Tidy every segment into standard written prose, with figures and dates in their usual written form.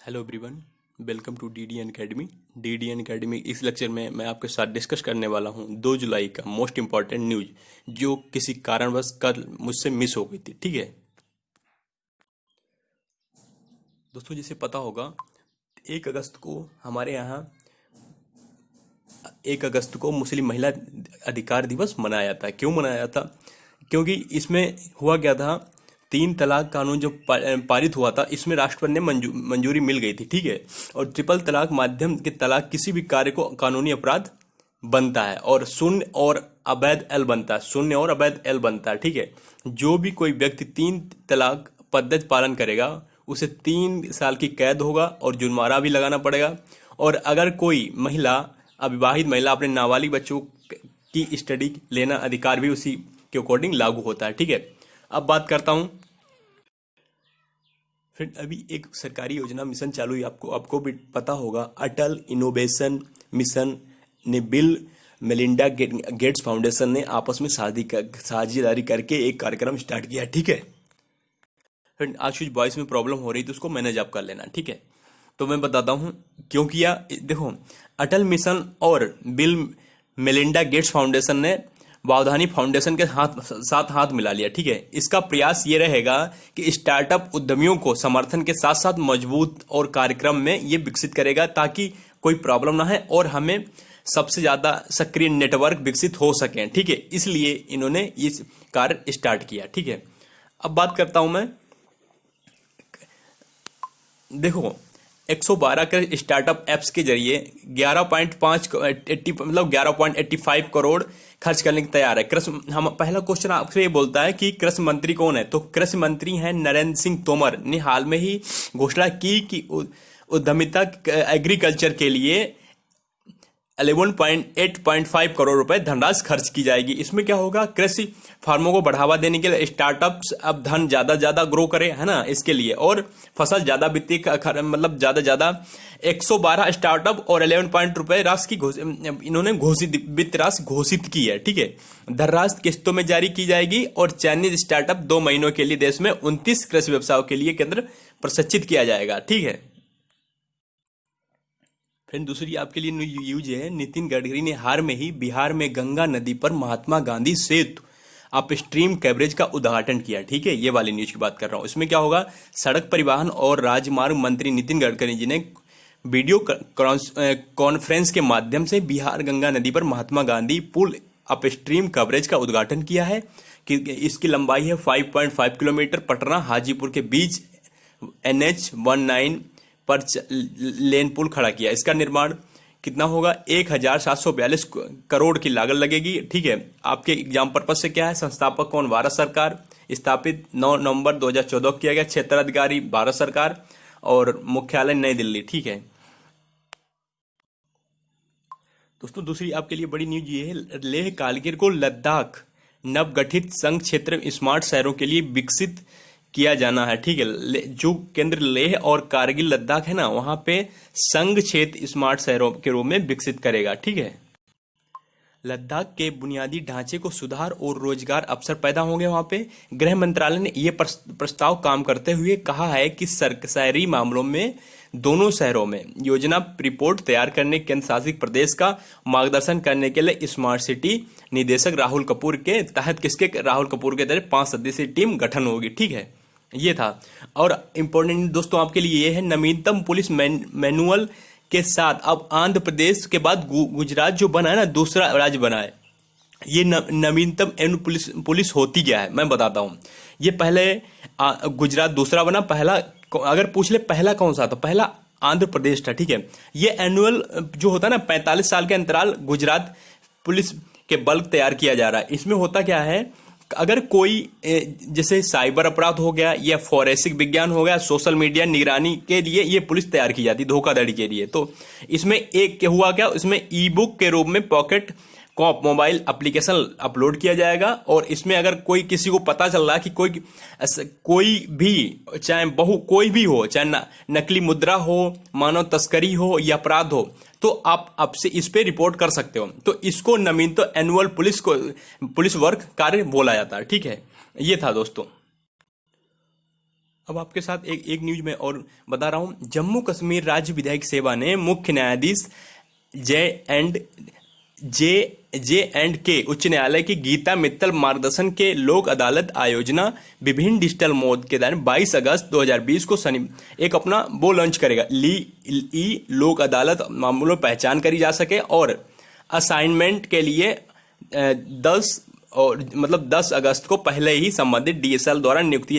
Hello everyone, welcome to D D N academy. D D N academy इस lecture में मैं आपके साथ डिस्कस करने वाला हूं 2 जुलाई का मोस्ट इम्पॉर्टेंट न्यूज जो किसी कारणवश कल मुझसे मिस हो गई थी। ठीक है दोस्तों, जैसे पता होगा 1 अगस्त को हमारे यहाँ 1 अगस्त को मुस्लिम महिला अधिकार दिवस मनाया जाता है। क्यों मनाया जाता? क्योंकि इसमें हुआ क्या था, 3 तलाक कानून जो पारित हुआ था, इसमें राष्ट्रपति ने मंजूरी मिल गई थी। ठीक है, और ट्रिपल तलाक माध्यम के तलाक किसी भी कार्य को कानूनी अपराध बनता है और शून्य और अवैध एल बनता है, शून्य और अवैध एल बनता है। ठीक है, जो भी कोई व्यक्ति 3 तलाक पद्धति पालन करेगा उसे 3 साल की कैद होगा और जुर्माना भी लगाना पड़ेगा। और अगर कोई महिला, अविवाहित महिला, अपने नाबालिग बच्चों की स्टडी लेना अधिकार भी उसी के अकॉर्डिंग लागू होता है। ठीक है, अब बात करता हूं। फिर अभी एक सरकारी योजना मिशन चालू है, आपको भी पता होगा। अटल इनोवेशन मिशन ने बिल मेलिंडा गेट्स फाउंडेशन ने आपस में साझेदारी करके एक कार्यक्रम स्टार्ट किया। ठीक है, फिर आज कुछ वॉइस में प्रॉब्लम हो रही तो उसको मैनेज आप कर लेना। ठीक है, तो मैं बताता हूं क्यों किया। देखो, अटल मिशन और बिल मेलिंडा गेट्स फाउंडेशन ने वावधानी फाउंडेशन के साथ हाथ मिला लिया। ठीक है, इसका प्रयास ये रहेगा कि स्टार्टअप उद्यमियों को समर्थन के साथ साथ मजबूत और कार्यक्रम में ये विकसित करेगा ताकि कोई प्रॉब्लम ना है और हमें सबसे ज्यादा सक्रिय नेटवर्क विकसित हो सके। ठीक है, इसलिए इन्होंने इस कार्य स्टार्ट किया। ठीक है, अब बात करता हूं मैं। देखो, 112 के स्टार्टअप एप्स के जरिए 11.85 करोड़ खर्च करने की तैयार है। कृषि, हम पहला क्वेश्चन आपसे ये बोलता है कि कृषि मंत्री कौन है, तो कृषि मंत्री हैं नरेंद्र सिंह तोमर ने हाल में ही घोषणा की कि उद्यमिता एग्रीकल्चर के लिए 11.8.5 करोड़ रुपए धनराशि खर्च की जाएगी। इसमें क्या होगा, कृषि फार्मों को बढ़ावा देने के लिए स्टार्टअप्स अब धन ज्यादा ग्रो करे, है ना, इसके लिए, और फसल ज्यादा वित्तीय मतलब ज्यादा 112 स्टार्टअप और 11 पॉइंट रुपए राशि की इन्होंने घोषित वित्त राशि घोषित की है। ठीक है, धनराशि किस्तों में जारी की जाएगी और चयनित स्टार्टअप 2 महीनों के लिए देश में 29 कृषि व्यवसायों के लिए केंद्र प्रशिक्षित किया जाएगा। ठीक है, फिर दूसरी आपके लिए न्यूज है। नितिन गडकरी ने हाल में ही बिहार में गंगा नदी पर महात्मा गांधी सेतु अपस्ट्रीम कवरेज का उद्घाटन किया। ठीक है, ये वाली न्यूज की बात कर रहा हूं। इसमें क्या होगा, सड़क परिवहन और राजमार्ग मंत्री नितिन गडकरी जी ने वीडियो कॉन्फ्रेंस के माध्यम से बिहार गंगा नदी पर महात्मा गांधी पुल अपस्ट्रीम कवरेज का उद्घाटन किया है कि इसकी लंबाई है 5.5 किलोमीटर। पटना हाजीपुर के बीच NH-19 पर लेन पुल खड़ा किया। इसका निर्माण कितना होगा, 1742 करोड़ की लागत लगेगी। ठीक है, आपके एग्जाम पर्पज से क्या है, संस्थापक कौन, भारत सरकार, स्थापित 9 नवंबर 2014 किया गया, क्षेत्राधिकारी भारत सरकार और मुख्यालय नई दिल्ली। ठीक है दोस्तों, दूसरी आपके लिए बड़ी न्यूज ये है। लेह कारगिल को लद्दाख नवगठित संघ क्षेत्र स्मार्ट शहरों के लिए विकसित किया जाना है। ठीक है, जो केंद्र लेह और कारगिल लद्दाख है ना, वहां पे संघ क्षेत्र स्मार्ट शहरों के रूप में विकसित करेगा। ठीक है, लद्दाख के बुनियादी ढांचे को सुधार और रोजगार अवसर पैदा होंगे वहां पे। गृह मंत्रालय ने यह प्रस्ताव काम करते हुए कहा है कि शहरी मामलों में दोनों शहरों में योजना रिपोर्ट तैयार करने केंद्र शासित प्रदेश का मार्गदर्शन करने के लिए स्मार्ट सिटी निदेशक राहुल कपूर के तहत राहुल कपूर के तहत 5 सदस्यीय टीम गठन होगी। ठीक है, ये था। और इंपॉर्टेंट दोस्तों आपके लिए ये है, नवीनतम पुलिस मैनुअल के साथ अब आंध्र प्रदेश के बाद गुजरात जो बना है ना, दूसरा राज्य बना है। ये नवीनतम पुलिस होती क्या है मैं बताता हूं। ये पहले गुजरात दूसरा बना, पहला अगर पूछ ले पहला कौन सा, तो पहला आंध्र प्रदेश था। ठीक है, ये एनुअल जो होता है ना, 45 साल के अंतराल गुजरात पुलिस के बल तैयार किया जा रहा है। इसमें होता क्या है, अगर कोई जैसे साइबर अपराध हो गया या फोरेंसिक विज्ञान हो गया, सोशल मीडिया निगरानी के लिए ये पुलिस तैयार की जाती है, धोखाधड़ी के लिए। तो इसमें एक क्या हुआ, क्या इसमें ई बुक के रूप में pocket cop mobile application upload किया जाएगा और इसमें अगर कोई किसी को पता चल रहा है कि कोई भी, चाहे कोई भी हो, चाहे नकली मुद्रा हो, मानव तस्करी हो या अपराध हो, तो आप आपसे इस पे रिपोर्ट कर सकते हो। तो इसको नवीनतम एनुअल पुलिस वर्क कार्य बोला जाता है। ठीक है, ये था दोस्तों। अब आपके साथ एक न्यूज में और बता रहा हूं। जम्मू कश्मीर राज्य विधायक सेवा ने मुख्य न्यायाधीश जे एंड के उच्च न्यायालय की गीता मित्तल मार्गदर्शन के लोक अदालत आयोजना विभिन्न डिजिटल मोड के दौरान 22 अगस्त 2020 को एक अपना वो लॉन्च करेगा। ई लोक अदालत मामलों में पहचान करी जा सके और असाइनमेंट के लिए 10 अगस्त को पहले ही संबंधित डीएसएल द्वारा नियुक्ति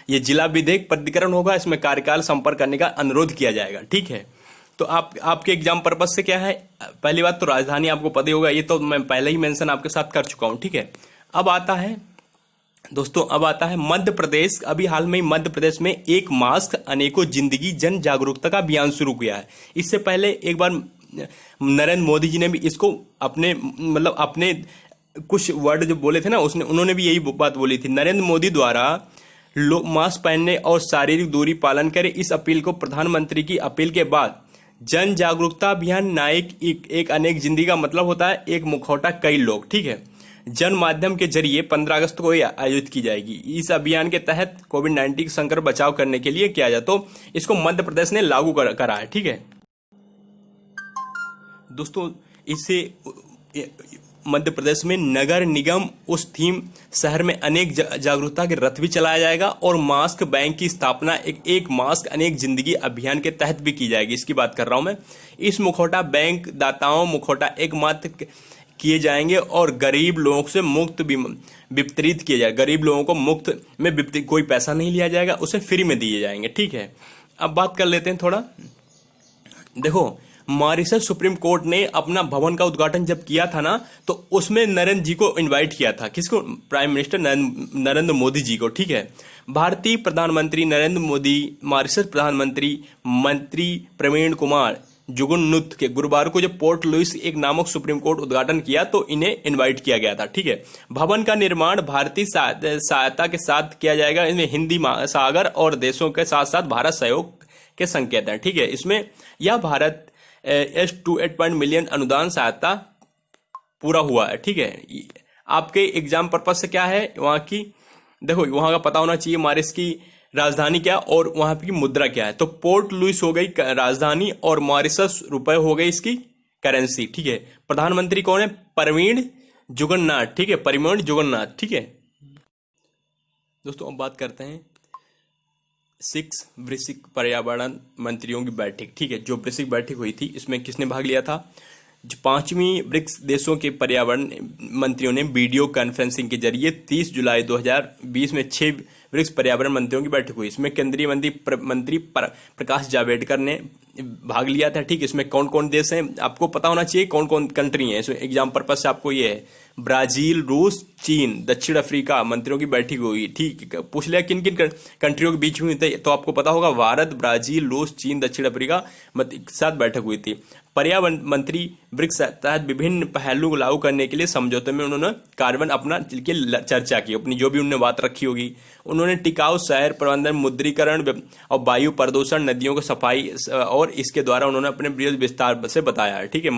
ये जिला विधिक प्राधिकरण होगा। इसमें कार्यकाल संपर्क करने का अनुरोध किया जाएगा। ठीक है, तो आपके एग्जाम पर्पस से क्या है, पहली बात तो राजधानी आपको पता ही होगा, ये तो मैं पहले ही मेंशन आपके साथ कर चुका हूं। ठीक है, अब आता है दोस्तों, अब आता है मध्य प्रदेश। अभी हाल में ही मध्य प्रदेश में एक मास्क अनेकों जिंदगी जन जागरूकता का अभियान शुरू किया है। इससे पहले एक बार नरेंद्र मोदी जी ने भी इसको अपने कुछ वर्ड जो बोले थे ना, उन्होंने भी यही बात बोली थी। नरेंद्र मोदी द्वारा लोग मास्क पहनने और शारीरिक दूरी पालन करें, इस अपील को प्रधानमंत्री की अपील के बाद जन जागरूकता अभियान नायक एक अनेक जिंदगी का मतलब होता है एक मुखौटा कई लोग। ठीक है, जन माध्यम के जरिए 15 अगस्त को आयोजित की जाएगी। इस अभियान के तहत कोविड-19 संकट बचाव करने के लिए किया जाए, तो इसको मध्य प्रदेश ने लागू करा है। ठीक है दोस्तों, इससे मध्य प्रदेश में नगर निगम उस थीम शहर में अनेक जागरूकता के रथ भी चलाया जाएगा और मास्क बैंक की स्थापना एक मास्क अनेक जिंदगी अभियान के तहत भी की जाएगी। इसकी बात कर रहा हूं मैं। इस मुखौटा बैंक दाताओं मुखौटा एकमात्र किए जाएंगे और गरीब लोगों से मुफ्त वितरित किए जाएंगे। गरीब लोगों को मुफ्त में कोई पैसा नहीं लिया जाएगा, उसे फ्री में दिए जाएंगे। ठीक है, अब बात कर लेते हैं थोड़ा। देखो, मॉरिशस सुप्रीम कोर्ट ने अपना भवन का उद्घाटन जब किया था ना, तो उसमें नरेंद्र जी को इनवाइट किया था। किसको? प्राइम मिनिस्टर नरेंद्र मोदी जी को। ठीक है, भारतीय प्रधानमंत्री नरेंद्र मोदी, मॉरिशस प्रधानमंत्री मंत्री प्रवीण कुमार जुगनौथ के गुरुवार को जब पोर्ट लुइस एक नामक सुप्रीम कोर्ट उद्घाटन किया तो इन्हें इनवाइट किया गया था। ठीक है, भवन का निर्माण भारतीय सहायता के साथ किया जाएगा। इसमें हिंदी महासागर और देशों के साथ साथ भारत सहयोग के संकेत हैं। ठीक है, इसमें यह भारत $8 मिलियन अनुदान सहायता पूरा हुआ है। ठीक है, आपके एग्जाम पर्पज से क्या है वहां की, देखो वहां का पता होना चाहिए मॉरिशस की राजधानी क्या और वहां की मुद्रा क्या है। तो पोर्ट लुइस हो गई राजधानी और मॉरिशस रुपए हो गई इसकी करेंसी। ठीक है, प्रधानमंत्री कौन है? प्रवीण जुगन्नाथ। ठीक है, प्रवीण जुगन्नाथ। ठीक है दोस्तों, अब बात करते हैं 6 वैश्विक पर्यावरण मंत्रियों की बैठक। ठीक है, जो वैश्विक बैठक हुई थी इसमें किसने भाग लिया था? जो 5वीं ब्रिक्स देशों के पर्यावरण मंत्रियों ने वीडियो कॉन्फ्रेंसिंग के जरिए 30 जुलाई 2020 में 6 ब्रिक्स पर्यावरण मंत्रियों की बैठक हुई। इसमें केंद्रीय मंत्री प्रकाश जावड़ेकर ने भाग लिया था। ठीक, इसमें कौन कौन देश हैं आपको पता होना चाहिए, कौन कौन कंट्री हैं। इसमें एग्जाम पर्पज से आपको ये है, ब्राजील, रूस, चीन, दक्षिण अफ्रीका मंत्रियों की बैठक हुई। ठीक, पूछ लिया किन किन कंट्रियों के बीच हुई थी, तो आपको पता होगा भारत, ब्राजील, रूस, चीन, दक्षिण अफ्रीका साथ बैठक हुई थी। पर्यावरण मंत्री ब्रिक्स तहत विभिन्न पहलुओं को लागू करने के लिए समझौते में उन्होंने कार्बन अपना की चर्चा की, अपनी जो भी उन्होंने बात रखी होगी। उन्होंने टिकाऊ शहर प्रबंधन, मुद्रीकरण और वायु प्रदूषण, नदियों की सफाई और इसके द्वारा उन्होंने अपने बृहद विस्तार से बताया है। ठीक है,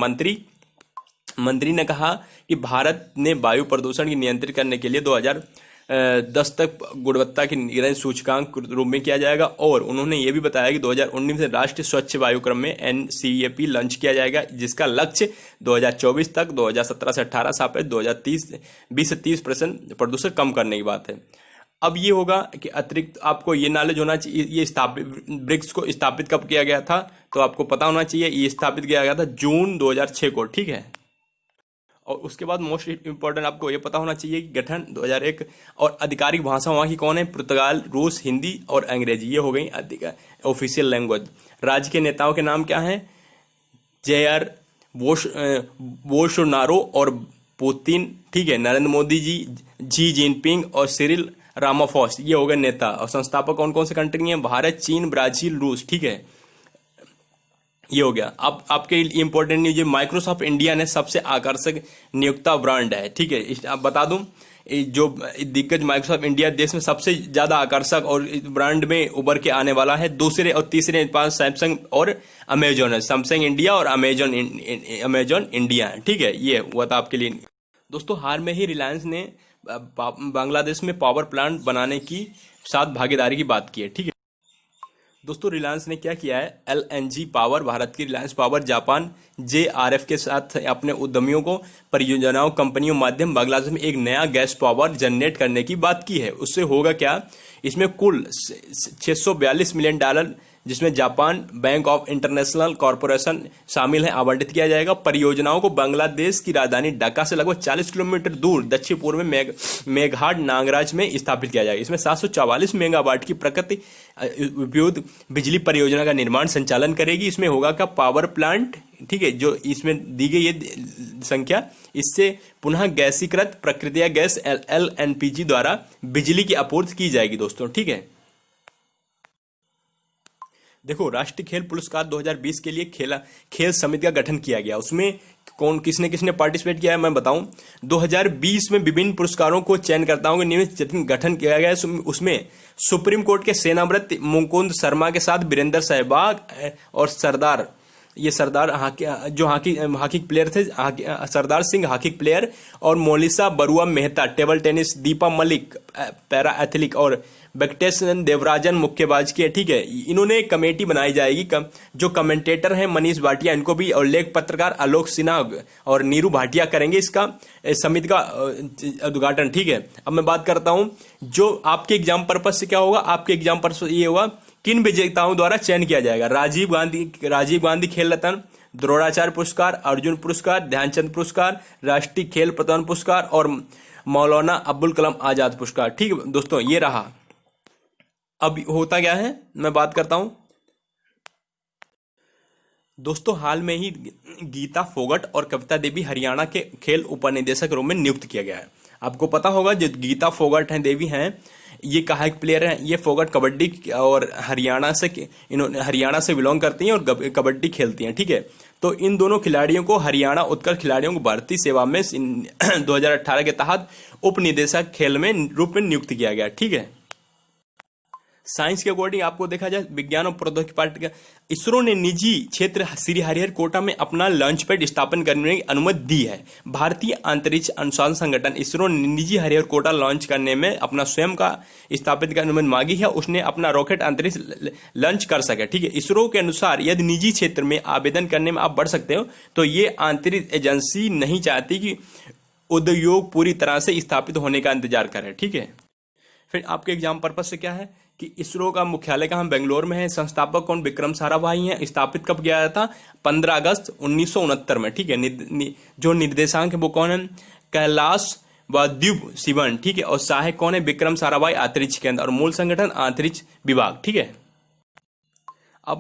मंत्री ने कहा कि भारत ने वायु प्रदूषण की नियंत्रित करने के लिए 2010 तक गुणवत्ता की निगरानी सूचकांक रूप में किया जाएगा और उन्होंने ये भी बताया कि 2019 से राष्ट्रीय स्वच्छ वायु क्रम में NCAP लॉन्च किया जाएगा, जिसका लक्ष्य 2024 तक 2017 से 18 साल पर 20 से 30% प्रदूषण कम करने की बात है। अब ये होगा कि अतिरिक्त आपको ये नॉलेज होना चाहिए, ये ब्रिक्स को स्थापित कब किया गया था, तो आपको पता होना चाहिए ये स्थापित किया गया था जून 2006 को। ठीक है, और उसके बाद मोस्ट इंपॉर्टेंट आपको ये पता होना चाहिए कि गठन 2001 और आधिकारिक भाषा वहाँ की कौन है? पुर्तगाल, रूस, हिंदी और अंग्रेजी, ये हो गई ऑफिशियल लैंग्वेज। राज्य के नेताओं के नाम क्या हैं? जेआर बोल्सोनारो और पुतिन। ठीक है, नरेंद्र मोदी जी, जी जिनपिंग और सिरिल रामाफोसा, ये हो गए नेता। और संस्थापक कौन कौन से कंट्री हैं? भारत, चीन, ब्राजील, रूस। ठीक है, ये हो गया। अब आपके इंपॉर्टेंट न्यूज, माइक्रोसॉफ्ट इंडिया ने सबसे आकर्षक नियोक्ता ब्रांड है। ठीक है, आप बता दूं, जो दिग्गज माइक्रोसॉफ्ट इंडिया देश में सबसे ज्यादा आकर्षक और ब्रांड में उभर के आने वाला है। दूसरे और तीसरे पास सैमसंग और अमेजॉन है। सैमसंग इंडिया और अमेजॉन इंडिया है। ठीक है, ये हुआ था आपके लिए। दोस्तों, हाल में ही रिलायंस ने बांग्लादेश में पावर प्लांट बनाने की साथ भागीदारी की बात की है। ठीक है। दोस्तों रिलायंस ने क्या किया है, एलएनजी पावर, भारत की रिलायंस पावर जापान जेआरएफ के साथ अपने उद्यमियों को परियोजनाओं कंपनियों माध्यम बांग्लादेश में एक नया गैस पावर जनरेट करने की बात की है। उससे होगा क्या, इसमें कुल $642 मिलियन, जिसमें Japan bank of international corporation शामिल है, आवंटित किया जाएगा। परियोजनाओं को बांग्लादेश की राजधानी ढाका से लगभग 40 किलोमीटर दूर दक्षिण पूर्व में मेघाट नागराज में स्थापित किया जाएगा। इसमें 744 मेगावाट की प्रकृति उपयुक्त बिजली परियोजना का निर्माण संचालन करेगी। इसमें होगा का पावर प्लांट, ठीक है, जो इसमें दी गई ये संख्या, इससे पुनः गैसीकृत प्रक्रिया गैस एलएनपीजी द्वारा बिजली की आपूर्ति की जाएगी दोस्तों, ठीक है। देखो, राष्ट्रीय खेल पुरस्कार 2020 के लिए खेल समिति का गठन किया गया। उसमें कौन किसने किसने पार्टिसिपेट किया है मैं बताऊं। 2020 में विभिन्न पुरस्कारों को चयनकर्ताओं के नियमित गठन किया गया है। उसमें सुप्रीम कोर्ट के सेनाव्रत मुकुंद शर्मा के साथ वीरेंद्र सहवाग और सरदार, ये सरदार हॉकी प्लेयर थे, सरदार सिंह हॉकी प्लेयर, और Molisa Barua Mehta table tennis, Deepa Malik para athlete और वेंकटेश देवराजन मुक्केबाज की, ठीक है। इन्होंने कमेटी बनाई जाएगी। जो कमेंटेटर हैं मनीष भाटिया, इनको भी, और लेख पत्रकार आलोक सिन्हा और नीरू भाटिया करेंगे इसका समिति का उद्घाटन, ठीक है। अब मैं बात करता हूं जो आपके एग्जाम पर्पज से क्या होगा। आपके एग्जाम पर्पज ये होगा किन विजेताओं द्वारा चयन किया जाएगा। राजीव गांधी खेल रत्न, द्रोणाचार्य पुरस्कार, अर्जुन पुरस्कार, ध्यानचंद पुरस्कार, राष्ट्रीय खेल प्रतिभा पुरस्कार और मौलाना अब्दुल कलाम आजाद पुरस्कार, ठीक है दोस्तों। ये रहा। अब होता क्या है मैं बात करता हूं दोस्तों, हाल में ही गीता फोगट और कविता देवी हरियाणा के खेल उपनिदेशक रूप में नियुक्त किया गया है। आपको पता होगा जो गीता फोगट हैं देवी हैं, ये सहायक प्लेयर हैं। ये फोगट कबड्डी और हरियाणा से बिलोंग करती हैं और कबड्डी खेलती हैं, ठीक है। तो इन दोनों खिलाड़ियों को हरियाणा उत्कर्ष खिलाड़ियों को भारतीय सेवा में 2018 के तहत उपनिदेशक खेल में रूप में नियुक्त किया गया, ठीक है। साइंस के अकॉर्डिंग आपको देखा जाए, विज्ञान और प्रौद्योगिकी पार्टी का इसरो ने निजी क्षेत्र श्रीहरिकोटा में अपना लॉन्च पैड स्थापन करने की अनुमति दी है। भारतीय अंतरिक्ष अनुसंधान संगठन इसरो ने निजी श्रीहरिकोटा लॉन्च करने में अपना स्वयं का स्थापित करने अनुमति मांगी है। उसने अपना रॉकेट अंतरिक्ष लॉन्च कर सके, ठीक है। इसरो के अनुसार यदि निजी क्षेत्र में आवेदन करने में आप बढ़ सकते हो, तो ये अंतरिक्ष एजेंसी नहीं चाहती कि उद्योग पूरी तरह से स्थापित होने का इंतजार करे, ठीक है। फिर आपके एग्जाम पर्पज से क्या है कि इसरो का मुख्यालय कहाँ, बेंगलोर में है। संस्थापक कौन, विक्रम साराभाई हैं। स्थापित कब किया था, 15 अगस्त 1969 में, ठीक है। जो निर्देशांक है वो कौन है, कैलाश वाद्युब शिवन, ठीक है। और सहायक कौन है, विक्रम साराभाई अंतरिक्ष केंद्र, और मूल संगठन अंतरिक्ष विभाग, ठीक है। अब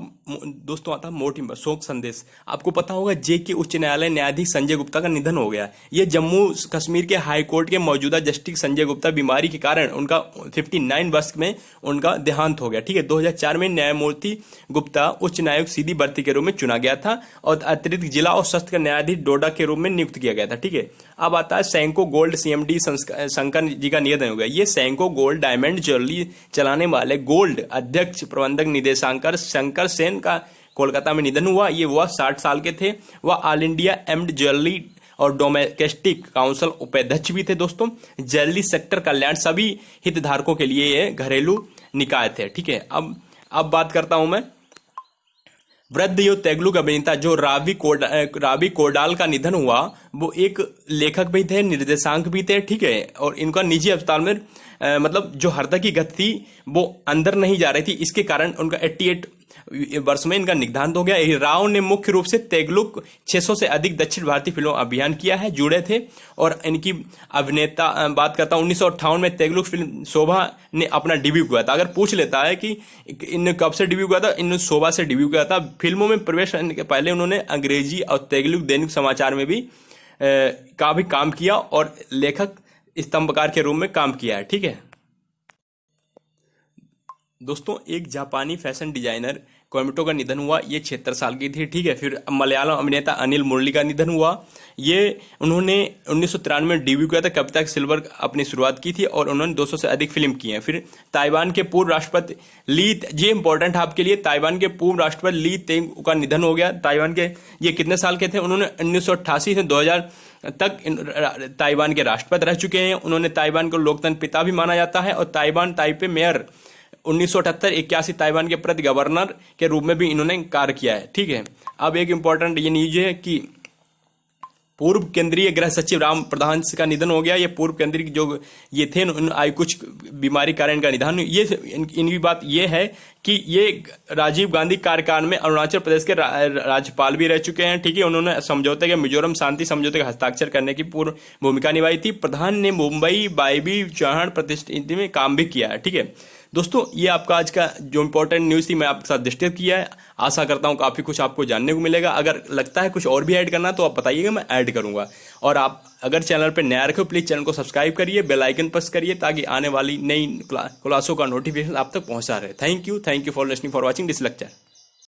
दोस्तों आता है मोटी शोक संदेश। आपको पता होगा जेके उच्च न्यायालय न्यायाधीश संजय गुप्ता का निधन हो गया। ये जम्मू कश्मीर के हाई कोर्ट के मौजूदा जस्टिस संजय गुप्ता बीमारी के कारण उनका 59 वर्ष में उनका देहांत हो गया, ठीक है। 2004 में न्यायमूर्ति गुप्ता उच्च न्यायालय सीधी भर्ती के रूप में चुना गया था और अतिरिक्त जिला और सत्र न्यायाधीश डोडा के रूप में नियुक्त किया गया था, ठीक है। अब आता है सैंको गोल्ड सीएमडी शंकर जी का निधन हो गया। ये सैंको गोल्ड डायमंड ज्वेलरी चलाने वाले गोल्ड अध्यक्ष प्रबंधक निदेशांकर शंकर सेन का कोलकाता में निधन हुआ। ये वह 60 साल के थे। वह ऑल इंडिया एम्ड ज्वेलरी और डोमेस्टिक काउंसिल उपाध्यक्ष भी थे दोस्तों। ज्वेलरी सेक्टर कल्याण सभी हितधारकों के लिए ये घरेलू निकाय थे, ठीक है। अब बात करता हूं मैं वृद्ध यो तेगलुक अभिनेता जो रावी कोडाल का निधन हुआ। वो एक लेखक भी थे, निर्देशांक भी थे, ठीक है। और इनका निजी अस्पताल में मतलब जो हृदय की गति थी वो अंदर नहीं जा रही थी, इसके कारण उनका 88 वर्ष में इनका निधन हो गया। राव ने मुख्य रूप से तेगलुक 600 से अधिक दक्षिण भारतीय फिल्मों अभियान किया है, जुड़े थे। और इनकी अभिनेता बात करता हूं 1958 में तेगलुक फिल्म शोभा ने अपना डेब्यू किया था। अगर पूछ लेता है कि इन कब से डेब्यू किया था, इन शोभा से डेब्यू किया था। फिल्मों में प्रवेश करने के पहले उन्होंने अंग्रेजी और तेगलुक दैनिक समाचार में भी का भी काम किया और लेखक स्तंभकार के रूप में काम किया है, ठीक है। दोस्तों एक जापानी फैशन डिजाइनर कोयमटो का निधन हुआ। ये 76 साल की थी, ठीक है। फिर मलयालम अभिनेता अनिल मुरली का निधन हुआ। ये उन्होंने 1993 में डेब्यू किया था, कविता सिल्वर अपनी शुरुआत की थी और उन्होंने 200 से अधिक फिल्म की हैं। फिर ताइवान के पूर्व राष्ट्रपति ली, ये इंपॉर्टेंट है आपके लिए, ताइवान के पूर्व राष्ट्रपति ली तेंग का निधन हो गया। ताइवान के ये कितने साल के थे, उन्होंने 1988 से 2000 तक ताइवान के राष्ट्रपति रह चुके हैं। उन्होंने ताइवान को लोकतंत्र पिता भी माना जाता है और ताइवान ताइपे मेयर 1978-81 ताइवान के प्रति गवर्नर के रूप में भी इन्होंने कार्य किया है। ठीक है, अब एक इंपॉर्टेंट ये न्यूज है कि पूर्व केंद्रीय गृह सचिव राम प्रधान का निधन हो गया। ये पूर्व केंद्रीय जो ये थे कुछ बीमारी कारण इनका निधन। ये इनकी बात ये है कि ये राजीव गांधी कार्यकाल में अरुणाचल प्रदेश के राज्यपाल भी रह चुके हैं। ठीक है, उन्होंने समझौते के मिजोरम शांति समझौते का हस्ताक्षर करने की पूर्व भूमिका निभाई थी। प्रधान ने मुंबई बाइबी चौहान प्रतिष्ठित में काम भी किया है। ठीक है दोस्तों, ये आपका आज का जो इंपॉर्टेंट न्यूज़ थी मैं आपके साथ डिस्कस किया है। आशा करता हूँ काफ़ी कुछ आपको जानने को मिलेगा। अगर लगता है कुछ और भी ऐड करना तो आप बताइएगा, मैं ऐड करूँगा। और आप अगर चैनल पर नया रखे प्लीज़ चैनल को सब्सक्राइब करिए, बेल आइकन प्रेस करिए ताकि आने वाली नई क्लासों का नोटिफिकेशन आप तक पहुँचा रहे। Thank you for listening for watching this lecture.